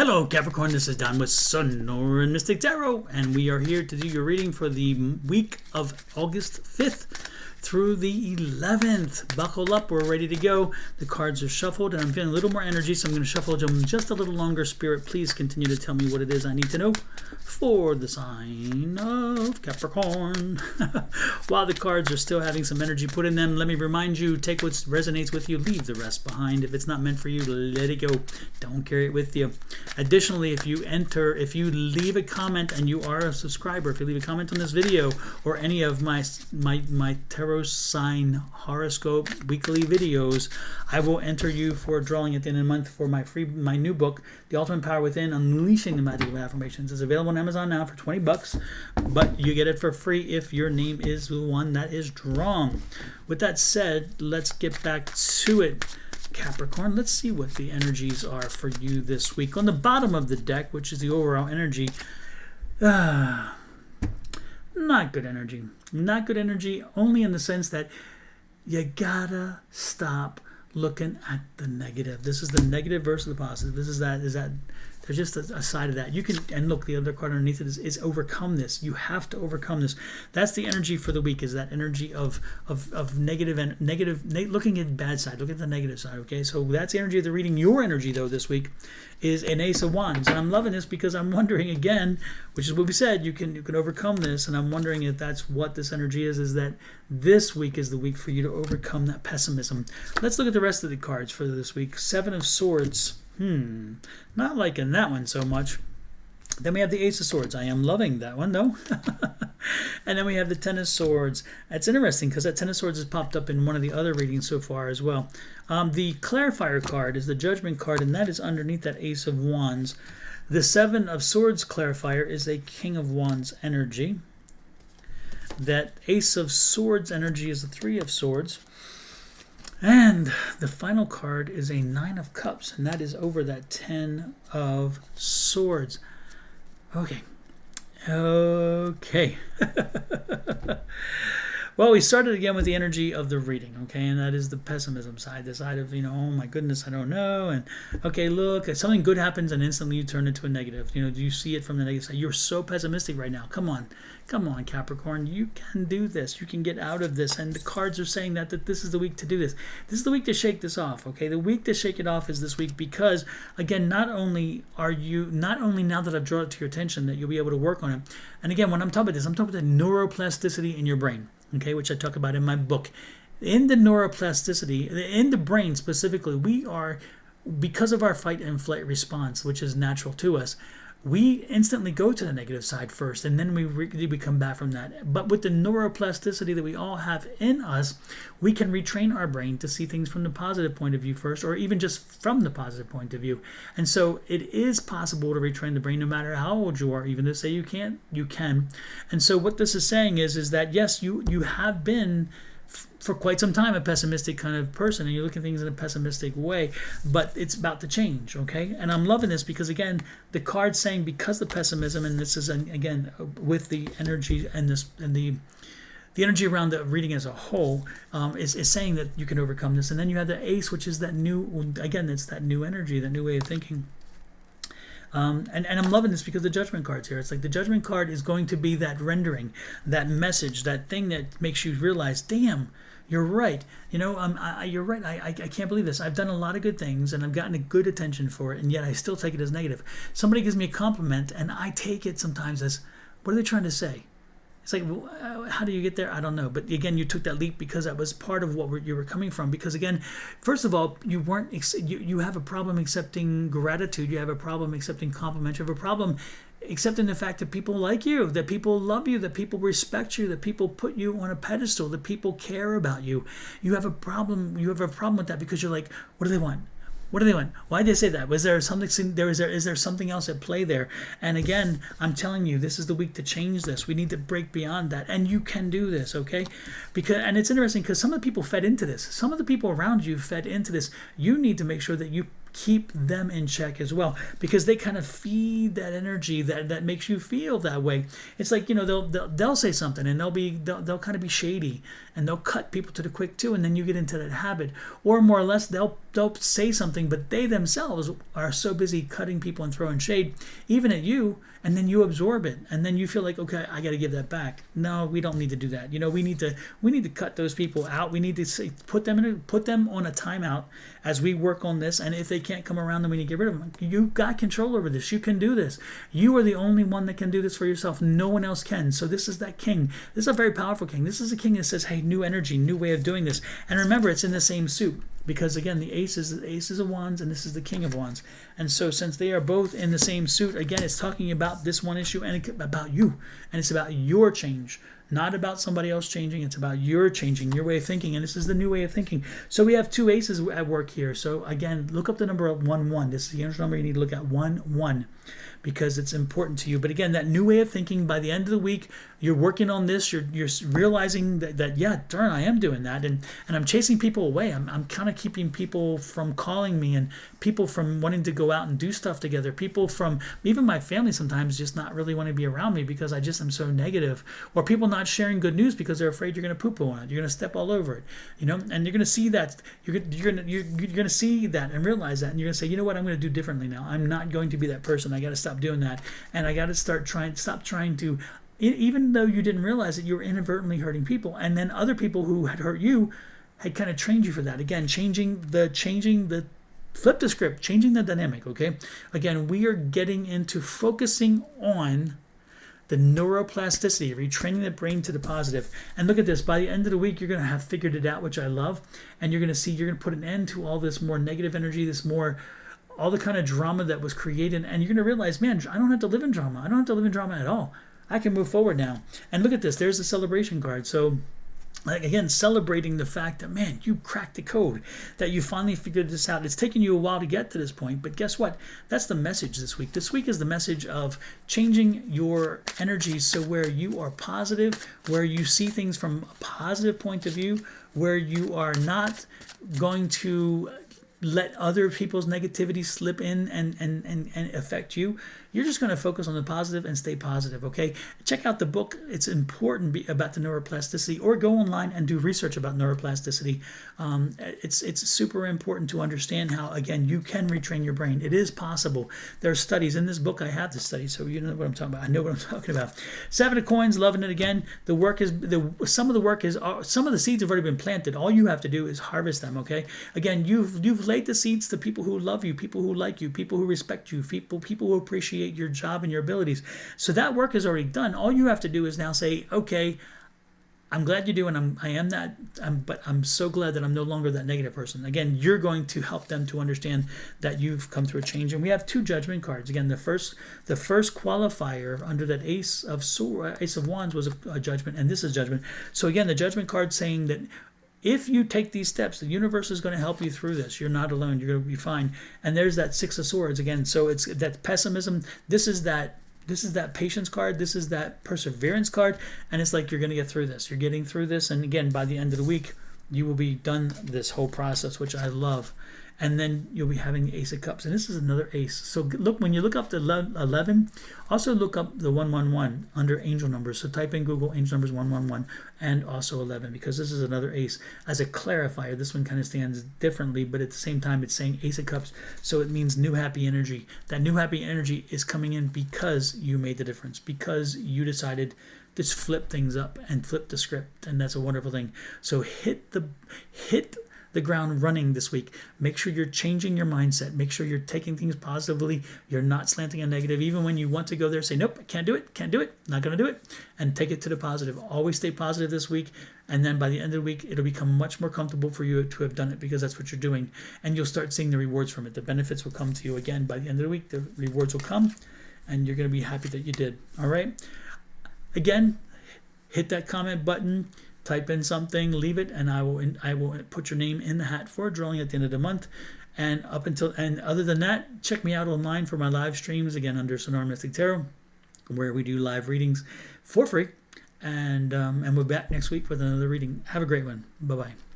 Hello Capricorn, this is Don with Sonora and Mystic Tarot, and we are here to do your reading for the week of August 5th through the 11th. Buckle up, we're ready to go. The cards are shuffled and I'm feeling a little more energy, so I'm going to shuffle them just a little longer. Spirit, please continue to tell me what it is I need to know for the sign of Capricorn. While the cards are still having some energy put in them, let me remind you, take what resonates with you, leave the rest behind. If it's not meant for you, let it go. Don't carry it with you. Additionally, if you leave a comment and you are a subscriber, if you leave a comment on this video or any of my tarot sign horoscope weekly videos, I will enter you for a drawing at the end of the month for my new book, The Ultimate Power Within: Unleashing the Magic of Affirmations. It's available on Amazon now for $20, but you get it for free if your name is the one that is drawn. With that said, let's get back to it. Capricorn, let's see what the energies are for you this week. On the bottom of the deck, which is the overall energy, not good energy. Not good energy only in the sense that you gotta stop looking at the negative. This is the negative versus the positive. This is that. There's just a side of that. You can, and look, the other card underneath it is overcome this. You have to overcome this. That's the energy for the week, is that energy of negative and looking at bad side, look at the negative side, okay? So that's the energy of the reading. Your energy, though, this week is an Ace of Wands. And I'm loving this because I'm wondering, again, which is what we said, you can overcome this. And I'm wondering if that's what this energy is that this week is the week for you to overcome that pessimism. Let's look at the rest of the cards for this week. Seven of Swords. Not liking that one so much. Then we have the Ace of Swords. I am loving that one, though. And then we have the Ten of Swords. That's interesting because that Ten of Swords has popped up in one of the other readings so far as well. The Clarifier card is the Judgment card, and that is underneath that Ace of Wands. The Seven of Swords Clarifier is a King of Wands energy. That Ace of Swords energy is the Three of Swords. And the final card is a Nine of Cups, and that is over that Ten of Swords. Okay. Well, we started again with the energy of the reading, okay, and that is the pessimism side, the side of, oh my goodness, I don't know, and okay, look, something good happens and instantly you turn into a negative. Do you see it from the negative side? You're so pessimistic right now. Come on, Capricorn, you can do this. You can get out of this, and the cards are saying that this is the week to do this. This is the week to shake this off, okay? The week to shake it off is this week because, again, not only now that I've drawn it to your attention that you'll be able to work on it, and again, when I'm talking about this, I'm talking about the neuroplasticity in your brain. Okay, which I talk about in my book. In the neuroplasticity, in the brain specifically, we are, because of our fight and flight response, which is natural to us, we instantly go to the negative side first, and then we come back from that. But with the neuroplasticity that we all have in us, we can retrain our brain to see things from the positive point of view first, or even just from the positive point of view. And so it is possible to retrain the brain no matter how old you are. Even to say you can't, you can. And so what this is saying is that, yes, you have been for quite some time a pessimistic kind of person, and you look at things in a pessimistic way, but it's about to change, okay? And I'm loving this because, again, the card's saying because the pessimism, and this is, again, with the energy and the energy around the reading as a whole, is saying that you can overcome this. And then you have the Ace, which is that new, again, it's that new energy, that new way of thinking. And I'm loving this because the Judgment card's here. It's like the Judgment card is going to be that rendering, that message, that thing that makes you realize, damn, you're right. You're right. I can't believe this. I've done a lot of good things and I've gotten a good attention for it, and yet I still take it as negative. Somebody gives me a compliment and I take it sometimes as, what are they trying to say? It's like, well, how do you get there? I don't know. But again, you took that leap because that was part of what you were coming from. Because again, first of all, you have a problem accepting gratitude. You have a problem accepting compliments. You have a problem accepting the fact that people like you, that people love you, that people respect you, that people put you on a pedestal, that people care about you. You have a problem. You have a problem with that because you're like, what do they want? What do they want? Why did they say that? Was there something there? Is there something else at play there? And again, I'm telling you, this is the week to change this. We need to break beyond that, and you can do this, okay? And it's interesting because some of the people fed into this. Some of the people around you fed into this. You need to make sure that you keep them in check as well, because they kind of feed that energy that makes you feel that way. It's like, they'll say something and they'll kind of be shady, and they'll cut people to the quick too, and then you get into that habit. Or more or less they'll say something, but they themselves are so busy cutting people and throwing shade even at you, and then you absorb it, and then you feel like, okay, I got to give that back. No, we don't need to do that. We need to cut those people out. We need to put them on a timeout as we work on this. And if they can't come around, then we need to get rid of them. You got control over this. You can do this. You are the only one that can do this for yourself. No one else can. So this is that king. This is a very powerful king. This is a king that says, hey, new energy, new way of doing this. And remember, it's in the same suit, because again, the ace is of wands, and this is the king of wands. And so since they are both in the same suit, again, it's talking about this one issue and about you, and it's about your change, not about somebody else changing. It's about your changing, your way of thinking, and this is the new way of thinking. So we have two aces at work here. So again, look up the number 11. This is the angel number you need to look at, 11, because it's important to you. But again, that new way of thinking, by the end of the week, you're working on this. You're realizing that yeah, darn, I am doing that, and I'm chasing people away. I'm kind of keeping people from calling me, and people from wanting to go out and do stuff together. People from even my family sometimes just not really want to be around me because I just am so negative. Or people not sharing good news because they're afraid you're going to poo-poo on it. You're going to step all over it, and you're going to see that. You're going to see that and realize that, and you're going to say, you know what, I'm going to do differently now. I'm not going to be that person. I got to stop doing that, and I got to stop trying to. Even though you didn't realize it, you were inadvertently hurting people, and then other people who had hurt you had kind of trained you for that. Again, changing the flip the script, changing the dynamic. Okay, again, we are getting into focusing on the neuroplasticity, retraining the brain to the positive. And look at this, by the end of the week, you're going to have figured it out, which I love, and you're going to put an end to all this more negative energy, all the kind of drama that was created, and you're going to realize, man, I don't have to live in drama. I don't have to live in drama at all. I can move forward now. And look at this. There's the celebration card. So again, celebrating the fact that, man, you cracked the code, that you finally figured this out. It's taken you a while to get to this point, but guess what? That's the message this week. This week is the message of changing your energy so where you are positive, where you see things from a positive point of view, where you are not going to let other people's negativity slip in and affect you. You're just going to focus on the positive and stay positive, okay? Check out the book. It's important about the neuroplasticity, or go online and do research about neuroplasticity. It's super important to understand how, again, you can retrain your brain. It is possible. There are studies. In this book, I have the study, so you know what I'm talking about. I know what I'm talking about. 7 of coins, loving it again. The work is, some of the seeds have already been planted. All you have to do is harvest them, okay? Again, you've laid the seeds to people who love you, people who like you, people who respect you, people who appreciate your job and your abilities. So that work is already done. All you have to do is now say, okay, I'm glad you do, and but I'm so glad that I'm no longer that negative person. Again, you're going to help them to understand that you've come through a change. And we have 2 judgment cards. Again, the first qualifier under that Ace of Wands was a judgment, and this is judgment. So again, the judgment card saying that if you take these steps, the universe is going to help you through this. You're not alone. You're going to be fine. And there's that 6 of Swords again. So it's that pessimism. This is that patience card. This is that perseverance card. And it's like, you're going to get through this. You're getting through this. And again, by the end of the week, you will be done this whole process, which I love. And then you'll be having the Ace of Cups. And this is another ace. So look, when you look up the 11, also look up the 111 under angel numbers. So type in Google angel numbers 111 and also 11, because this is another ace. As a clarifier, this one kind of stands differently, but at the same time, it's saying Ace of Cups. So it means new happy energy. That new happy energy is coming in because you made the difference, because you decided to flip things up and flip the script. And that's a wonderful thing. So hit the ground running this week. Make sure you're changing your mindset. Make sure you're taking things positively. You're not slanting on negative. Even when you want to go there, say, nope, can't do it, not going to do it, and take it to the positive. Always stay positive this week. And then by the end of the week, it'll become much more comfortable for you to have done it, because that's what you're doing. And you'll start seeing the rewards from it. The benefits will come to you again. By the end of the week, the rewards will come, and you're going to be happy that you did. All right? Again, hit that comment button. Type in something, leave it, and I will put your name in the hat for a drawing at the end of the month. And other than that, check me out online for my live streams, again under Sonora Mystic Tarot, where we do live readings for free. And we're back next week with another reading. Have a great one. Bye-bye.